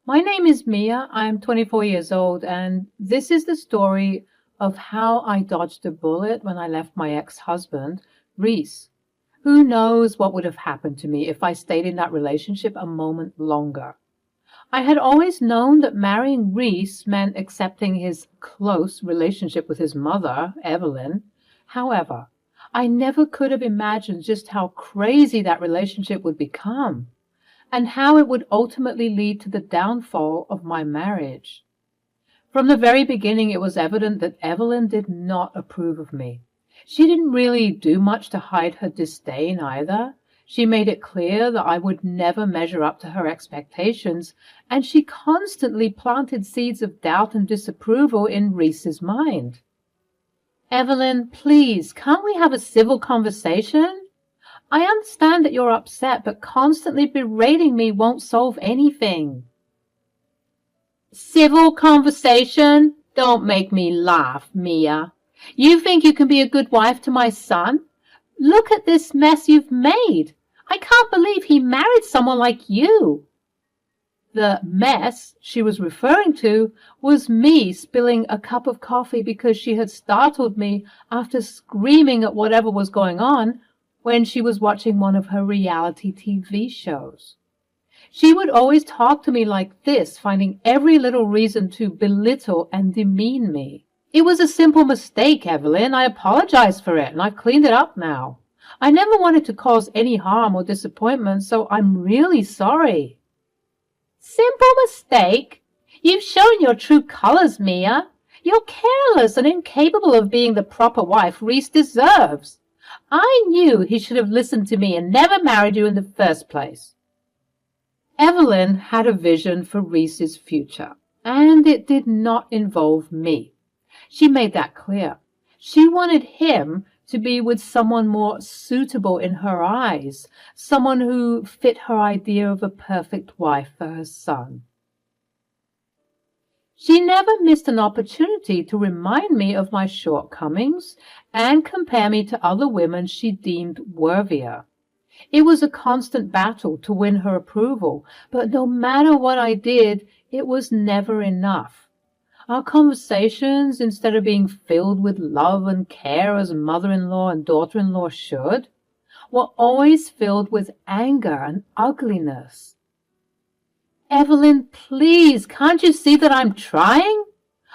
My name is Mia. I'm 24 years old, and this is the story of how I dodged a bullet when I left my ex-husband, Reese. Who knows what would have happened to me if I stayed in that relationship a moment longer? I had always known that marrying Reese meant accepting his close relationship with his mother, Evelyn. However, I never could have imagined just how crazy that relationship would become and how it would ultimately lead to the downfall of my marriage. From the very beginning, it was evident that Evelyn did not approve of me. She didn't really do much to hide her disdain either. She made it clear that I would never measure up to her expectations, and she constantly planted seeds of doubt and disapproval in Reese's mind. Evelyn, please, can't we have a civil conversation? I understand that you're upset, but constantly berating me won't solve anything. Civil conversation? Don't make me laugh, Mia. You think you can be a good wife to my son? Look at this mess you've made. I can't believe he married someone like you. The mess she was referring to was me spilling a cup of coffee because she had startled me after screaming at whatever was going on when she was watching one of her reality TV shows. She would always talk to me like this, finding every little reason to belittle and demean me. It was a simple mistake, Evelyn. I apologize for it, and I've cleaned it up now. I never wanted to cause any harm or disappointment, so I'm really sorry. Simple mistake? You've shown your true colors, Mia. You're careless and incapable of being the proper wife Reese deserves. I knew he should have listened to me and never married you in the first place. Evelyn had a vision for Reese's future, and it did not involve me. She made that clear. She wanted him to be with someone more suitable in her eyes, someone who fit her idea of a perfect wife for her son. She never missed an opportunity to remind me of my shortcomings and compare me to other women she deemed worthier. It was a constant battle to win her approval, but no matter what I did, it was never enough. Our conversations, instead of being filled with love and care as mother-in-law and daughter-in-law should, were always filled with anger and ugliness. Evelyn, please, can't you see that I'm trying?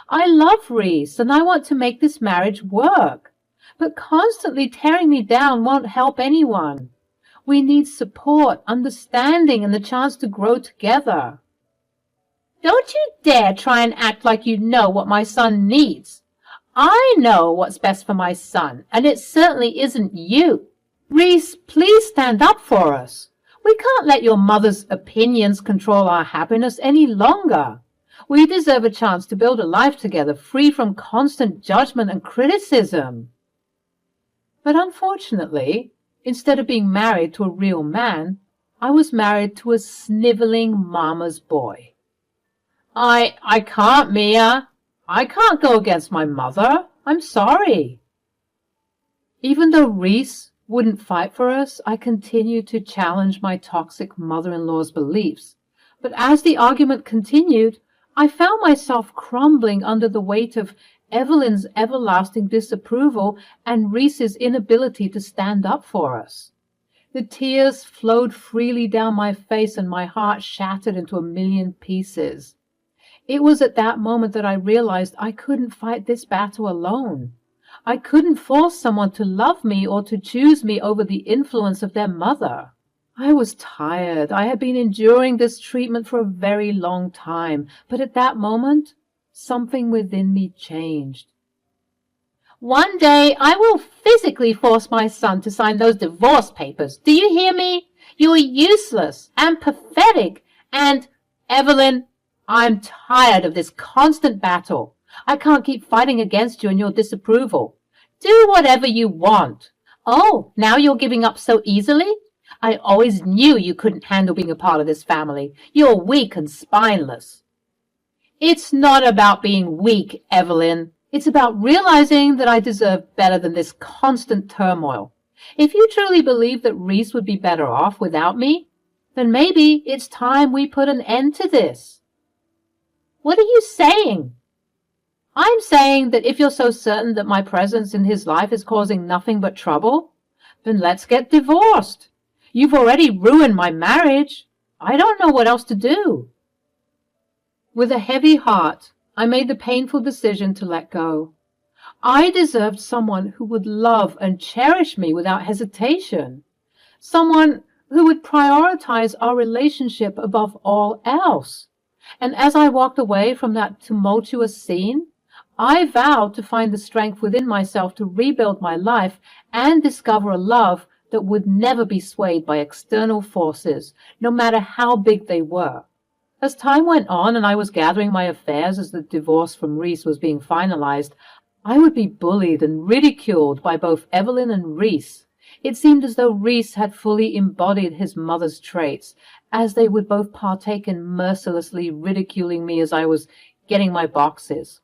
I love Reese, and I want to make this marriage work. But constantly tearing me down won't help anyone. We need support, understanding, and the chance to grow together. Don't you dare try and act like you know what my son needs. I know what's best for my son, and it certainly isn't you. Reese, please stand up for us. We can't let your mother's opinions control our happiness any longer. We deserve a chance to build a life together free from constant judgment and criticism. But unfortunately, instead of being married to a real man, I was married to a sniveling mama's boy. I can't, Mia. I can't go against my mother. I'm sorry. Even though Reese wouldn't fight for us, I continued to challenge my toxic mother-in-law's beliefs. But as the argument continued, I found myself crumbling under the weight of Evelyn's everlasting disapproval and Reese's inability to stand up for us. The tears flowed freely down my face and my heart shattered into a million pieces. It was at that moment that I realized I couldn't fight this battle alone. I couldn't force someone to love me or to choose me over the influence of their mother. I was tired. I had been enduring this treatment for a very long time, but at that moment, something within me changed. One day I will physically force my son to sign those divorce papers. Do you hear me? You are useless and pathetic, and, Evelyn, I'm tired of this constant battle. I can't keep fighting against you and your disapproval. Do whatever you want. Oh, now you're giving up so easily? I always knew you couldn't handle being a part of this family. You're weak and spineless. It's not about being weak, Evelyn. It's about realizing that I deserve better than this constant turmoil. If you truly believe that Reese would be better off without me, then maybe it's time we put an end to this. What are you saying? I'm saying that if you're so certain that my presence in his life is causing nothing but trouble, then let's get divorced. You've already ruined my marriage. I don't know what else to do. With a heavy heart, I made the painful decision to let go. I deserved someone who would love and cherish me without hesitation. Someone who would prioritize our relationship above all else. And as I walked away from that tumultuous scene, I vowed to find the strength within myself to rebuild my life and discover a love that would never be swayed by external forces, no matter how big they were. As time went on and I was gathering my affairs as the divorce from Reese was being finalized, I would be bullied and ridiculed by both Evelyn and Reese. It seemed as though Reese had fully embodied his mother's traits, as they would both partake in mercilessly ridiculing me as I was getting my boxes.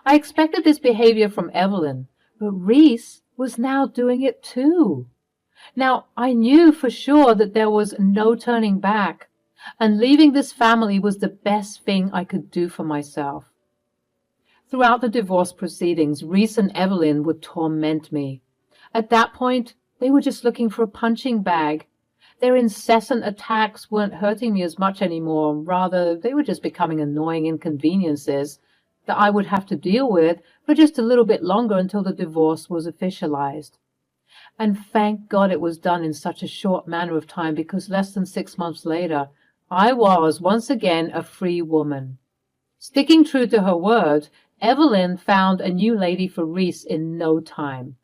I expected this behavior from Evelyn, but Reese was now doing it too. Now, I knew for sure that there was no turning back, and leaving this family was the best thing I could do for myself. Throughout the divorce proceedings, Reese and Evelyn would torment me. At that point, they were just looking for a punching bag. Their incessant attacks weren't hurting me as much anymore. Rather, they were just becoming annoying inconveniences that I would have to deal with for just a little bit longer until the divorce was officialized. And thank God it was done in such a short manner of time, because less than 6 months later, I was once again a free woman. Sticking true to her word, Evelyn found a new lady for Reese in no time.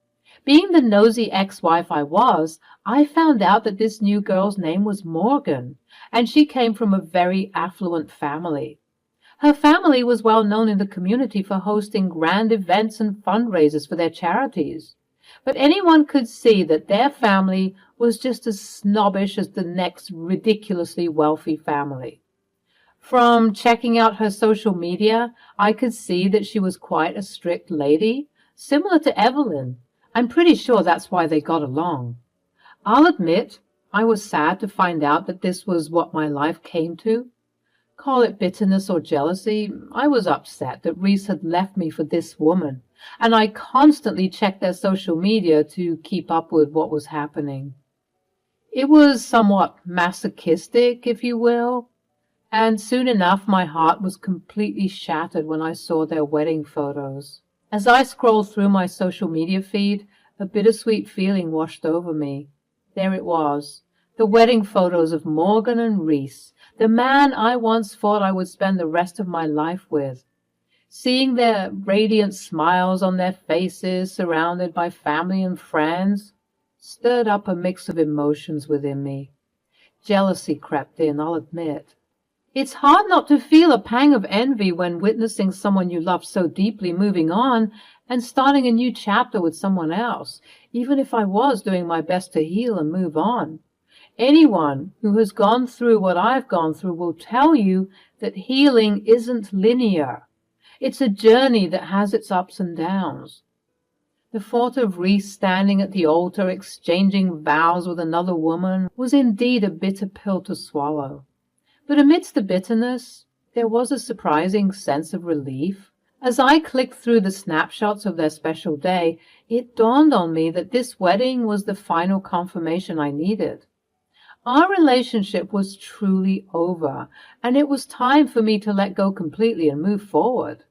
Being the nosy ex-wife I was, I found out that this new girl's name was Morgan, and she came from a very affluent family. Her family was well known in the community for hosting grand events and fundraisers for their charities. But anyone could see that their family was just as snobbish as the next ridiculously wealthy family. From checking out her social media, I could see that she was quite a strict lady, similar to Evelyn. I'm pretty sure that's why they got along. I'll admit, I was sad to find out that this was what my life came to. Call it bitterness or jealousy, I was upset that Reese had left me for this woman, and I constantly checked their social media to keep up with what was happening. It was somewhat masochistic, if you will, and soon enough my heart was completely shattered when I saw their wedding photos. As I scrolled through my social media feed, a bittersweet feeling washed over me. There it was, the wedding photos of Morgan and Reese, the man I once thought I would spend the rest of my life with. Seeing their radiant smiles on their faces, surrounded by family and friends, stirred up a mix of emotions within me. Jealousy crept in, I'll admit. It's hard not to feel a pang of envy when witnessing someone you love so deeply moving on and starting a new chapter with someone else, even if I was doing my best to heal and move on. Anyone who has gone through what I've gone through will tell you that healing isn't linear. It's a journey that has its ups and downs. The thought of Reese standing at the altar exchanging vows with another woman was indeed a bitter pill to swallow. But amidst the bitterness, there was a surprising sense of relief. As I clicked through the snapshots of their special day, it dawned on me that this wedding was the final confirmation I needed. Our relationship was truly over, and it was time for me to let go completely and move forward.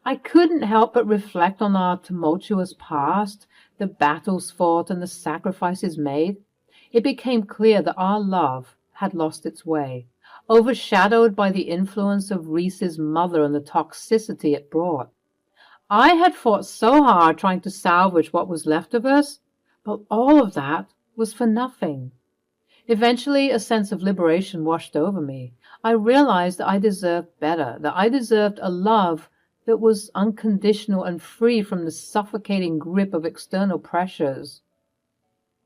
I couldn't help but reflect on our tumultuous past, the battles fought and the sacrifices made. It became clear that our love had lost its way, overshadowed by the influence of Reese's mother and the toxicity it brought. I had fought so hard trying to salvage what was left of us, but all of that was for nothing. Eventually, a sense of liberation washed over me. I realized that I deserved better, that I deserved a love that was unconditional and free from the suffocating grip of external pressures.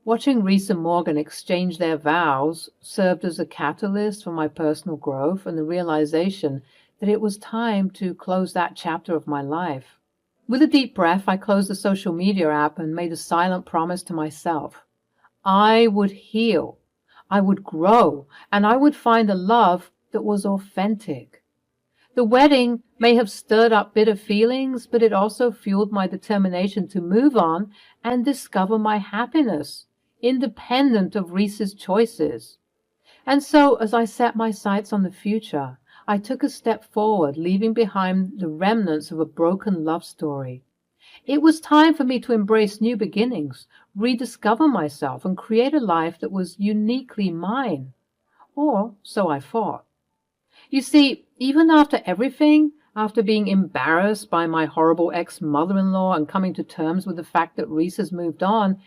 Watching Reese and Morgan exchange their vows served as a catalyst for my personal growth and the realization that it was time to close that chapter of my life. With a deep breath, I closed the social media app and made a silent promise to myself. I would heal, I would grow, and I would find a love that was authentic. The wedding may have stirred up bitter feelings, but it also fueled my determination to move on and discover my happiness, independent of Reese's choices. And so, as I set my sights on the future, I took a step forward, leaving behind the remnants of a broken love story. It was time for me to embrace new beginnings, rediscover myself, and create a life that was uniquely mine. Or so I thought. You see, even after everything, after being embarrassed by my horrible ex-mother-in-law and coming to terms with the fact that Reese has moved on,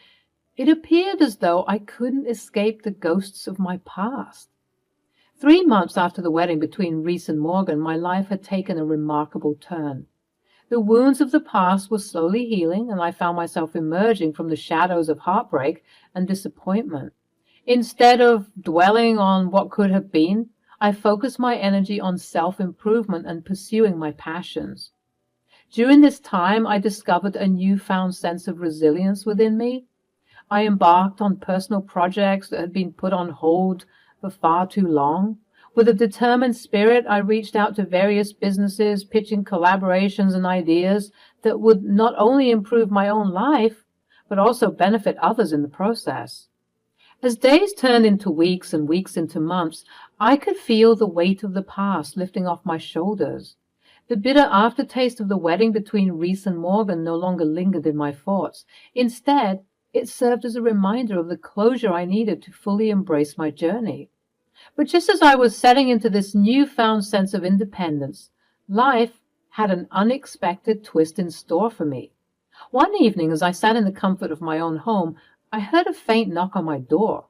it appeared as though I couldn't escape the ghosts of my past. 3 months after the wedding between Reese and Morgan, my life had taken a remarkable turn. The wounds of the past were slowly healing, and I found myself emerging from the shadows of heartbreak and disappointment. Instead of dwelling on what could have been, I focused my energy on self-improvement and pursuing my passions. During this time, I discovered a newfound sense of resilience within me. I embarked on personal projects that had been put on hold for far too long. With a determined spirit, I reached out to various businesses, pitching collaborations and ideas that would not only improve my own life, but also benefit others in the process. As days turned into weeks and weeks into months, I could feel the weight of the past lifting off my shoulders. The bitter aftertaste of the wedding between Reese and Morgan no longer lingered in my thoughts. Instead, it served as a reminder of the closure I needed to fully embrace my journey. But just as I was setting into this newfound sense of independence, life had an unexpected twist in store for me. One evening, as I sat in the comfort of my own home, I heard a faint knock on my door.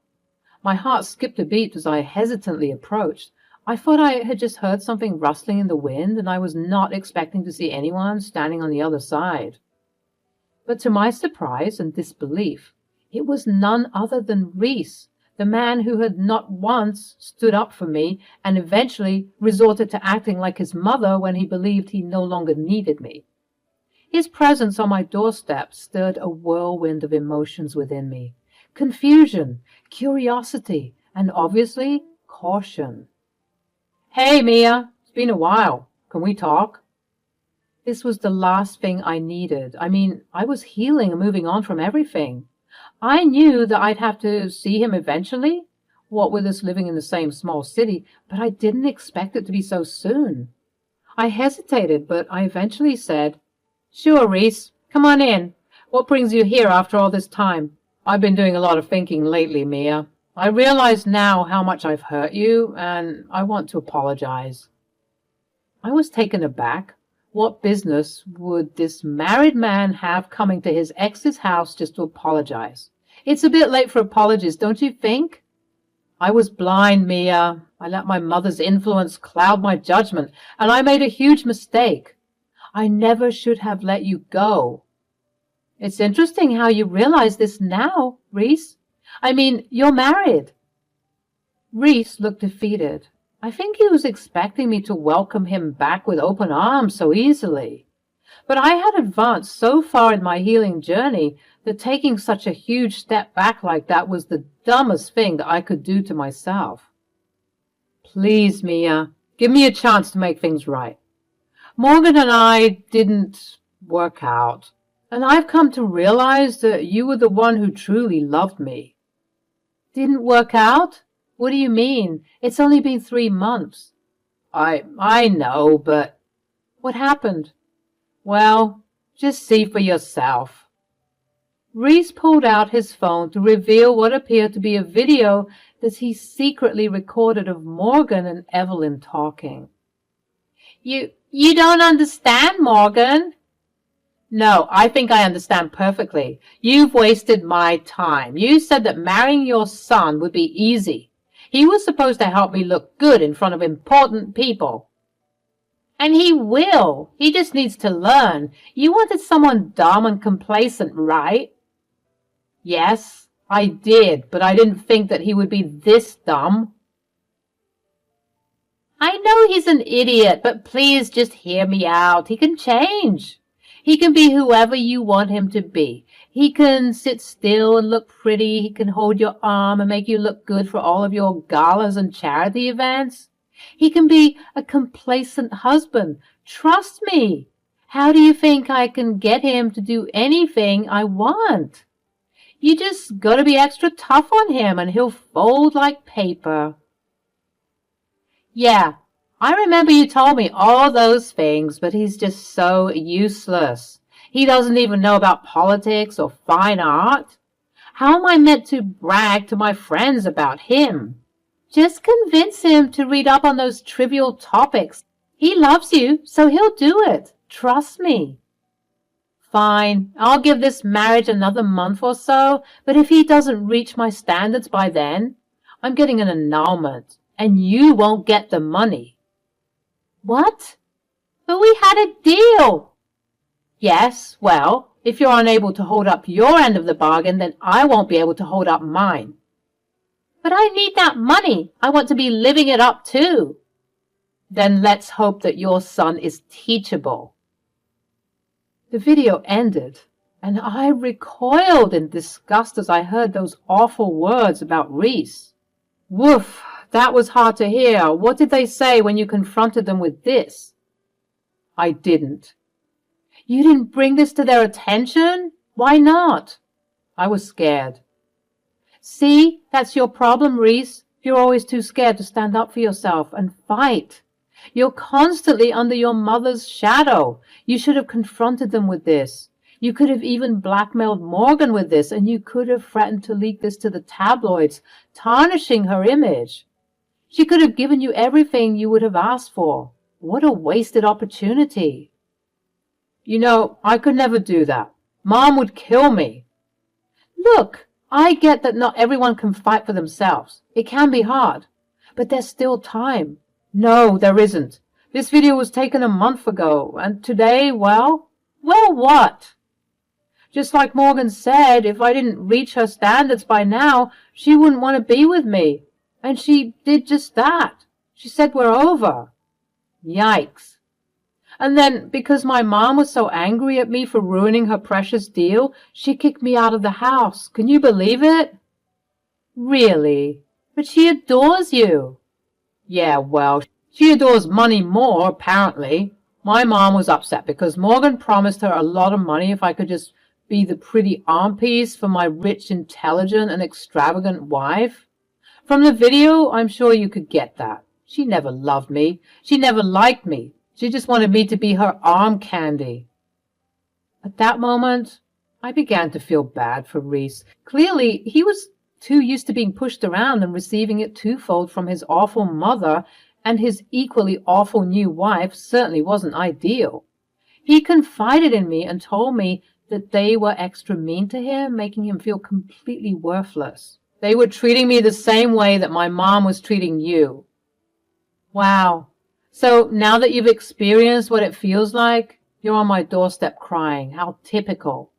My heart skipped a beat as I hesitantly approached. I thought I had just heard something rustling in the wind, and I was not expecting to see anyone standing on the other side. But to my surprise and disbelief, it was none other than Reese, the man who had not once stood up for me and eventually resorted to acting like his mother when he believed he no longer needed me. His presence on my doorstep stirred a whirlwind of emotions within me. Confusion, curiosity, and obviously caution. "Hey, Mia, it's been a while. Can we talk?" This was the last thing I needed. I was healing and moving on from everything. I knew that I'd have to see him eventually, what with us living in the same small city, but I didn't expect it to be so soon. I hesitated, but I eventually said, "Sure, Reese, come on in. What brings you here after all this time?" "I've been doing a lot of thinking lately, Mia. I realize now how much I've hurt you, and I want to apologize." I was taken aback. What business would this married man have coming to his ex's house just to apologize? It's a bit late for apologies, don't you think? "I was blind, Mia. I let my mother's influence cloud my judgment, and I made a huge mistake. I never should have let you go." "It's interesting how you realize this now, Reese. You're married." Reese looked defeated. I think he was expecting me to welcome him back with open arms so easily. But I had advanced so far in my healing journey that taking such a huge step back like that was the dumbest thing that I could do to myself. "Please, Mia, give me a chance to make things right. Morgan and I didn't work out, and I've come to realize that you were the one who truly loved me." "Didn't work out? What do you mean? It's only been 3 months. I know, but what happened?" "Well, just see for yourself." Reese pulled out his phone to reveal what appeared to be a video that he secretly recorded of Morgan and Evelyn talking. You don't understand, Morgan." "No, I think I understand perfectly. You've wasted my time. You said that marrying your son would be easy. He was supposed to help me look good in front of important people." "And he will. He just needs to learn. You wanted someone dumb and complacent, right?" "Yes, I did, but I didn't think that he would be this dumb." "I know he's an idiot, but please just hear me out. He can change. He can be whoever you want him to be. He can sit still and look pretty. He can hold your arm and make you look good for all of your galas and charity events. He can be a complacent husband. Trust me. How do you think I can get him to do anything I want? You just gotta be extra tough on him and he'll fold like paper. Yeah, I remember you told me all those things, but he's just so useless. He doesn't even know about politics or fine art. How am I meant to brag to my friends about him? Just convince him to read up on those trivial topics. He loves you, so he'll do it. Trust me. Fine, I'll give this marriage another month or so, but if he doesn't reach my standards by then, I'm getting an annulment, and you won't get the money. What? But we had a deal. Yes, well, if you're unable to hold up your end of the bargain, then I won't be able to hold up mine. But I need that money. I want to be living it up too. Then let's hope that your son is teachable. The video ended, and I recoiled in disgust as I heard those awful words about Reese. Woof, that was hard to hear. What did they say when you confronted them with this? I didn't. You didn't bring this to their attention? Why not? I was scared. See, that's your problem, Reese. You're always too scared to stand up for yourself and fight. You're constantly under your mother's shadow. You should have confronted them with this. You could have even blackmailed Morgan with this, and you could have threatened to leak this to the tabloids, tarnishing her image. She could have given you everything you would have asked for. What a wasted opportunity. You know, I could never do that. Mom would kill me. Look, I get that not everyone can fight for themselves. It can be hard. But there's still time. No, there isn't. This video was taken a month ago, and today, well, what? Just like Morgan said, if I didn't reach her standards by now, she wouldn't want to be with me. And she did just that. She said we're over. Yikes. And then, because my mom was so angry at me for ruining her precious deal, she kicked me out of the house. Can you believe it? Really? But she adores you. Yeah, well, she adores money more, apparently. My mom was upset because Morgan promised her a lot of money if I could just be the pretty arm piece for my rich, intelligent, and extravagant wife. From the video, I'm sure you could get that. She never loved me. She never liked me. She just wanted me to be her arm candy. At that moment, I began to feel bad for Reese. Clearly, he was too used to being pushed around and receiving it twofold from his awful mother, and his equally awful new wife certainly wasn't ideal. He confided in me and told me that they were extra mean to him, making him feel completely worthless. They were treating me the same way that my mom was treating you. Wow. So now that you've experienced what it feels like, you're on my doorstep crying. How typical.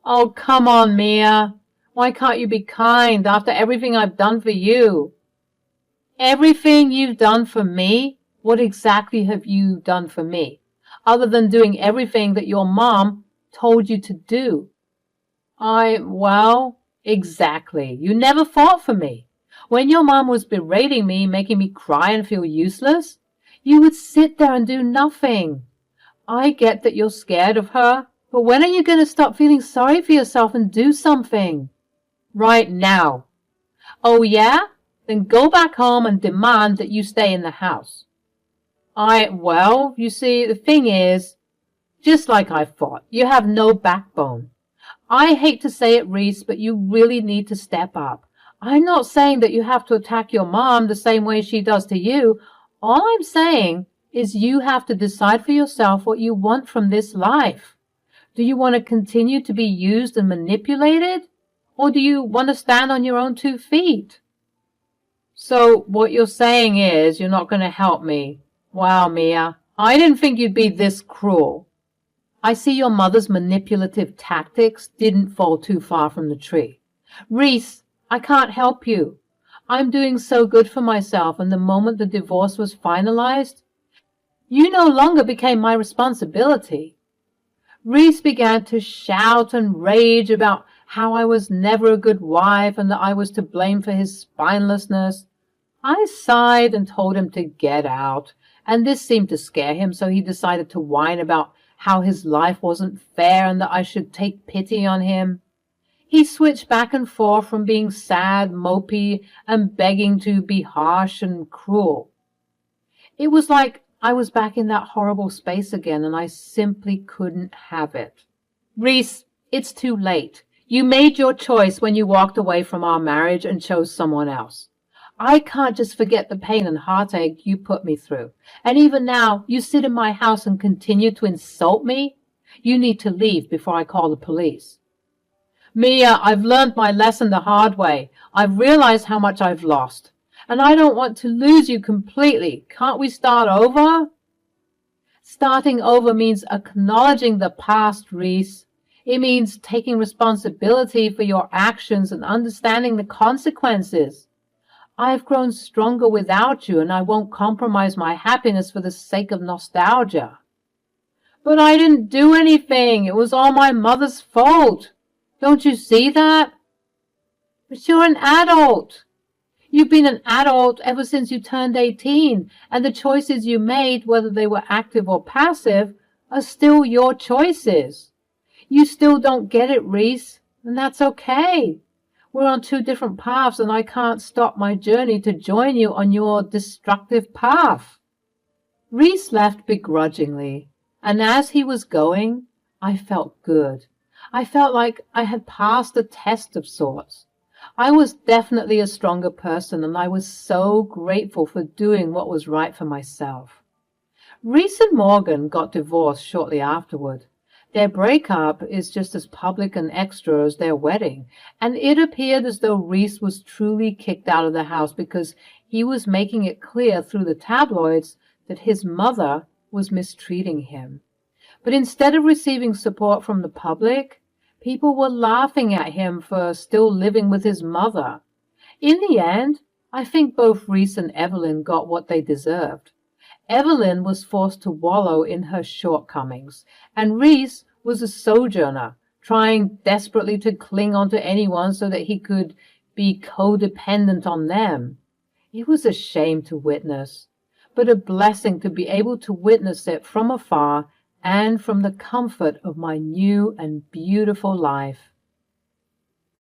Oh, come on, Mia. Why can't you be kind after everything I've done for you? Everything you've done for me? What exactly have you done for me, other than doing everything that your mom told you to do? Well, exactly. You never fought for me. When your mom was berating me, making me cry and feel useless, you would sit there and do nothing. I get that you're scared of her, but when are you going to stop feeling sorry for yourself and do something? Right now. Oh, yeah? Then go back home and demand that you stay in the house. Well, you see, the thing is, just like I thought, you have no backbone. I hate to say it, Reese, but you really need to step up. I'm not saying that you have to attack your mom the same way she does to you. All I'm saying is you have to decide for yourself what you want from this life. Do you want to continue to be used and manipulated? Or do you want to stand on your own 2 feet? So what you're saying is you're not going to help me. Wow, Mia, I didn't think you'd be this cruel. I see your mother's manipulative tactics didn't fall too far from the tree. Reese, I can't help you. I'm doing so good for myself, and the moment the divorce was finalized, you no longer became my responsibility. Reese began to shout and rage about how I was never a good wife and that I was to blame for his spinelessness. I sighed and told him to get out, and this seemed to scare him, so he decided to whine about how his life wasn't fair and that I should take pity on him. He switched back and forth from being sad, mopey, and begging to be harsh and cruel. It was like I was back in that horrible space again, and I simply couldn't have it. Reese, it's too late. You made your choice when you walked away from our marriage and chose someone else. I can't just forget the pain and heartache you put me through. And even now, you sit in my house and continue to insult me? You need to leave before I call the police. Mia, I've learned my lesson the hard way. I've realized how much I've lost. And I don't want to lose you completely. Can't we start over? Starting over means acknowledging the past, Reese. It means taking responsibility for your actions and understanding the consequences. I've grown stronger without you, and I won't compromise my happiness for the sake of nostalgia. But I didn't do anything. It was all my mother's fault. Don't you see that? But you're an adult. You've been an adult ever since you turned 18, and the choices you made, whether they were active or passive, are still your choices. You still don't get it, Reese, and that's okay. We're on two different paths, and I can't stop my journey to join you on your destructive path. Reese left begrudgingly, and as he was going, I felt good. I felt like I had passed a test of sorts. I was definitely a stronger person, and I was so grateful for doing what was right for myself. Reese and Morgan got divorced shortly afterward. Their breakup is just as public and extra as their wedding, and it appeared as though Reese was truly kicked out of the house because he was making it clear through the tabloids that his mother was mistreating him. But instead of receiving support from the public, people were laughing at him for still living with his mother. In the end, I think both Reese and Evelyn got what they deserved. Evelyn was forced to wallow in her shortcomings, and Reese was a sojourner, trying desperately to cling on to anyone so that he could be codependent on them. It was a shame to witness, but a blessing to be able to witness it from afar and from the comfort of my new and beautiful life.